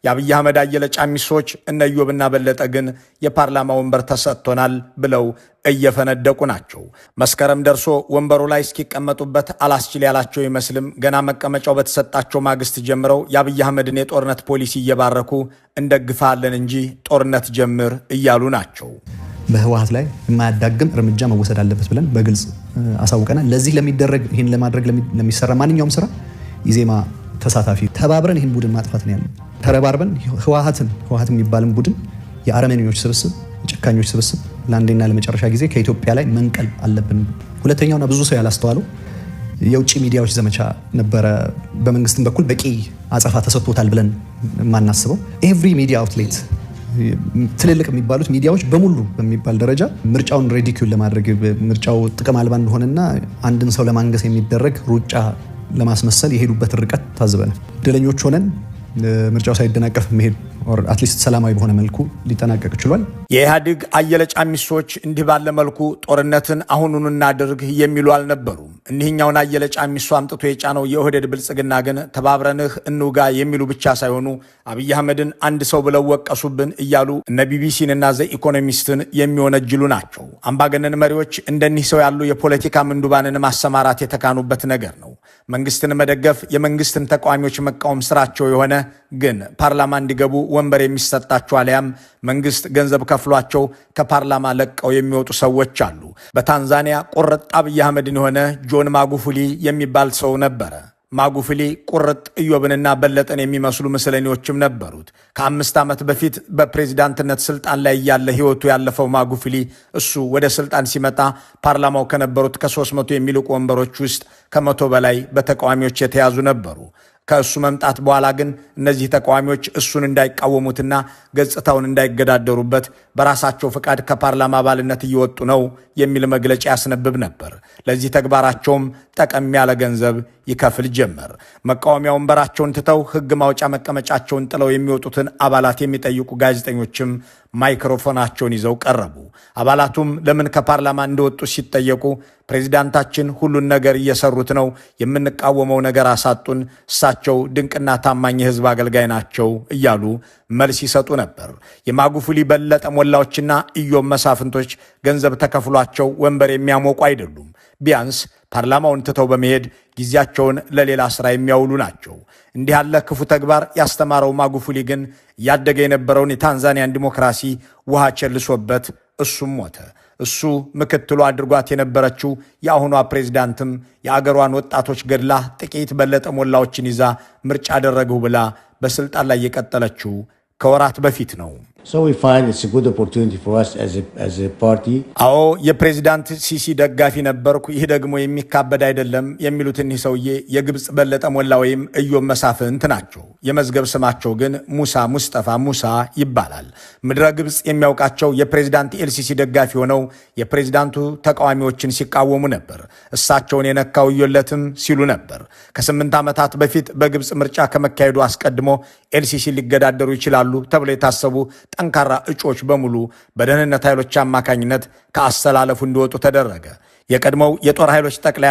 የአብይ አህመድ አየለ ጫሚሶች እነ ኢዮብና በለጠ ግን የፓርላማ ወንበር ተሰጥቶናል ብለው እየፈነደቁ ናቸው። መስከረም ደርሶ ወንበሩ ላይ እስኪቀመጡበት አላስችል ያላቸው ይመስልም ገና መቀመጫው በተሰጣቸው ማግስት ጀምረው የአብይ አህመድን የጦርነት ፖሊሲ እየባረኩ እንደግፋለን እንጂ ጦርነት ጀምር እያሉ ናቸው። በህወሓት ላይ የማያዳግም እርምጃ መወሰድ አለበት ብለን በግልጽ አሳውቀናል። ለዚህ ለሚደረግ ይሄን ለማድረግ ለሚሰራ ማንኛውም ስራ ኢዜማ ተሳታፊ ተባብረን ይሄን ቡድን ማጥፋት ነው ያለው። ተረባርበን ህወሓት የሚባልን ቡድን የአረመኔዎች ስብስብ፣ የጨካኞች ስብስብ ለአንዴና ለመጨረሻ ጊዜ ከኢትዮጵያ ላይ መንቀል አለብን። ሁለተኛውና ብዙ ሰው ያላስተዋለው የውጭ ሚዲያዎች ዘመቻ ነበረ። በመንግስትም በኩል በቂ አጸፋ ተሰጥቶታል ብለን የማናስበው ኤቭሪ ሚዲያ አውትሌት ትልልቅ የሚባሉት ሚዲያዎች በሙሉ በሚባል ደረጃ ምርጫውን ሬዲኩል ለማድረግ ምርጫው ጥቅም አልባ እንደሆነና አንድን ሰው ለማንገስ የሚደረግ ሩጫ ለማስመሰል የሄዱበት ርቀት ታዝበናል። ድለኞች ሆነን ምርጫው ሳይደናቀፍ መሄድ ኦር አትሊስት ሰላማዊ በሆነ መልኩ ሊጠናቀቅ ችሏል። የኢህአዴግ አየለ ጫሚሶች እንዲህ ባለ መልኩ ጦርነትን አሁኑን እናድርግ የሚሉ አልነበሩም። እኒህኛውን አየለ ጫሚሶ አምጥቶ የጫነው የኦህዴድ ብልጽግና ግን ተባብረንህ እንውጋ የሚሉ ብቻ ሳይሆኑ አብይ አህመድን አንድ ሰው ብለው ወቀሱብን እያሉ እነ ቢቢሲንና ዘ ኢኮኖሚስትን የሚወነጅሉ ናቸው። አምባገነን መሪዎች እንደኒህ ሰው ያሉ የፖለቲካ ምንዱባንን ማሰማራት የተካኑበት ነገር ነው። መንግስትን መደገፍ፣ የመንግስትን ተቃዋሚዎች መቃወም ስራቸው የሆነ ግን ፓርላማ እንዲገቡ ወንበር የሚሰጣቸው አሊያም መንግስት ገንዘብ ከፍሏቸው ከፓርላማ ለቀው የሚወጡ ሰዎች አሉ። በታንዛኒያ ቁርጥ አብይ አህመድን የሆነ ጆን ማጉፉሊ የሚባል ሰው ነበረ። ማጉፉሊ ቁርጥ ኢዮብንና በለጠን የሚመስሉ ምስለኔዎችም ነበሩት። ከ5 ዓመት በፊት በፕሬዝዳንትነት ስልጣን ላይ ያለ ህይወቱ ያለፈው ማጉፉሊ እሱ ወደ ስልጣን ሲመጣ ፓርላማው ከነበሩት ከ300 የሚልቁ ወንበሮች ውስጥ ከ100 በላይ በተቃዋሚዎች የተያዙ ነበሩ። ከእሱ መምጣት በኋላ ግን እነዚህ ተቃዋሚዎች እሱን እንዳይቃወሙትና ገጽታውን እንዳይገዳደሩበት በራሳቸው ፍቃድ ከፓርላማ አባልነት እየወጡ ነው የሚል መግለጫ ያስነብብ ነበር። ለዚህ ተግባራቸውም ጠቀም ያለ ገንዘብ ይከፍል ጀመር። መቃወሚያ ወንበራቸውን ትተው ህግ ማውጫ መቀመጫቸውን ጥለው የሚወጡትን አባላት የሚጠይቁ ጋዜጠኞችም ማይክሮፎናቸውን ይዘው ቀረቡ። አባላቱም ለምን ከፓርላማ እንደወጡ ሲጠየቁ ፕሬዝዳንታችን ሁሉን ነገር እየሰሩት ነው፣ የምንቃወመው ነገር አሳጡን፣ እሳቸው ድንቅና ታማኝ የህዝብ አገልጋይ ናቸው እያሉ መልስ ይሰጡ ነበር። የማጉፉሊ በለጠ ሞላዎችና ኢዮብ መሳፍንቶች ገንዘብ ተከፍሏቸው ወንበር የሚያሞቁ አይደሉም። ቢያንስ ፓርላማውን ትተው በመሄድ ጊዜያቸውን ለሌላ ስራ የሚያውሉ ናቸው። እንዲህ ያለ ክፉ ተግባር ያስተማረው ማጉፉሊ ግን እያደገ የነበረውን የታንዛኒያን ዲሞክራሲ ውሃ ቸልሶበት እሱም ሞተ። እሱ ምክትሉ አድርጓት የነበረችው የአሁኗ ፕሬዝዳንትም የአገሯን ወጣቶች ገድላ ጥቂት በለጠ ሞላዎችን ይዛ ምርጫ አደረግሁ ብላ በስልጣን ላይ የቀጠለችው ከወራት በፊት ነው። So we find it's a good opportunity for us as a party. አዎ የፕሬዝዳንት ሲሲ ደጋፊ ነበርኩ፣ ይህ ደግሞ የሚካበድ አይደለም የሚሉት እኒህ ሰውዬ የግብፅ በለጠ ሞላ ወይም ኢዮብ መሳፍንት ናቸው። የመዝገብ ስማቸው ግን ሙስጠፋ ሙሳ ይባላል። ምድረ ግብፅ የሚያውቃቸው የፕሬዝዳንት ኤልሲሲ ደጋፊ ሆነው የፕሬዝዳንቱ ተቃዋሚዎችን ሲቃወሙ ነበር። እሳቸውን የነካው እዮለትም ሲሉ ነበር። ከ8 ዓመታት በፊት በግብፅ ምርጫ ከመካሄዱ አስቀድሞ ኤልሲሲ ሊገዳደሩ ይችላሉ ተብሎ የታሰቡ ጠንካራ እጩዎች በሙሉ በደህንነት ኃይሎች አማካኝነት ከአሰላለፉ እንዲወጡ ተደረገ። የቀድሞው የጦር ኃይሎች ጠቅላይ